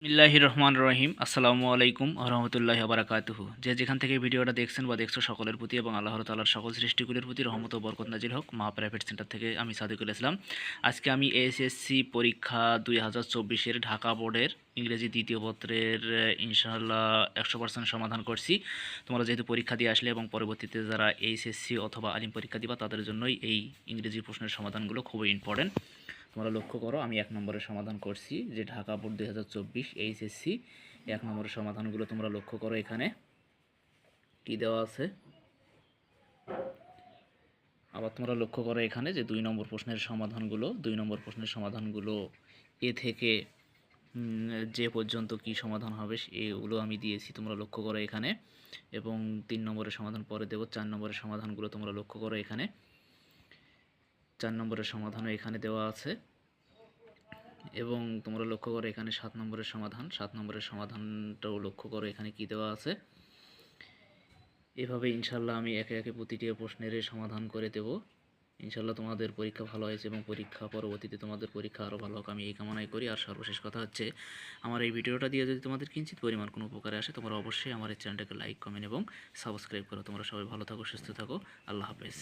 বিসমিল্লাহির রহমানির রহিম। আসসালামু আলাইকুম ওয়া রাহমাতুল্লাহি ওয়া বারাকাতুহু। যে যেখান থেকে ভিডিওটা দেখছেন বা দেখছো সকলের প্রতি এবং আল্লাহর তাআলার সকল সৃষ্টিকুলের প্রতি রহমত ও বরকত নাজিল হোক। মা প্রাইভেট সেন্টার থেকে আমি সাদিকুল ইসলাম। আজকে আমি এসএসসি পরীক্ষা ২০২৪ এর ঢাকা বোর্ডের ইংরেজি দ্বিতীয় পত্রের ইনশাআল্লাহ ১০০% সমাধান করছি। তোমরা যেহেতু পরীক্ষা দিয়ে আসলে এবং পরবর্তীতে যারা এইচএসসি অথবা আলিম পরীক্ষা দিবা তাদের জন্যই এই ইংরেজি প্রশ্নের সমাধানগুলো খুবই ইম্পর্টেন্ট। তোমরা লক্ষ্য করো, আমি ১ নম্বরের সমাধান করছি যে ঢাকা বোর্ড ২০২৪ এইচএসসি ১ নম্বরের সমাধানগুলো তোমরা লক্ষ্য করো। এখানে কি দেওয়া আছে, আবার তোমরা লক্ষ্য করো এখানে যে ২ নম্বর প্রশ্নের সমাধানগুলো এ থেকে যে পর্যন্ত কি সমাধান হবে এগুলো আমি দিয়েছি, তোমরা লক্ষ্য করো এখানে। এবং ৩ নম্বরের সমাধান পরে দেব। ৪ নম্বরের সমাধানগুলো তোমরা লক্ষ্য করো এখানে। ৪ নম্বরের সমাধানও এখানে দেওয়া আছে। এবং তোমরা লক্ষ্য করো এখানে ৭ নম্বরের সমাধানটাও লক্ষ্য করো এখানে কি দেওয়া আছে। এভাবে ইনশাল্লাহ আমি একে একে প্রতিটি প্রশ্নের সমাধান করে দেব। ইনশাল্লাহ তোমাদের পরীক্ষা ভালো হয়েছে এবং পরীক্ষা পরবর্তীতে তোমাদের পরীক্ষা আরও ভালো হোক আমি এই কামনাই করি। আর সর্বশেষ কথা হচ্ছে, আমার এই ভিডিওটা দিয়ে যদি তোমাদের কিঞ্চিত পরিমাণ কোনো উপকারে আসে, তোমরা অবশ্যই আমার এই চ্যানেলটাকে লাইক, কমেন্ট এবং সাবস্ক্রাইব করো। তোমরা সবাই ভালো থাকো, সুস্থ থাকো। আল্লাহ হাফেজ।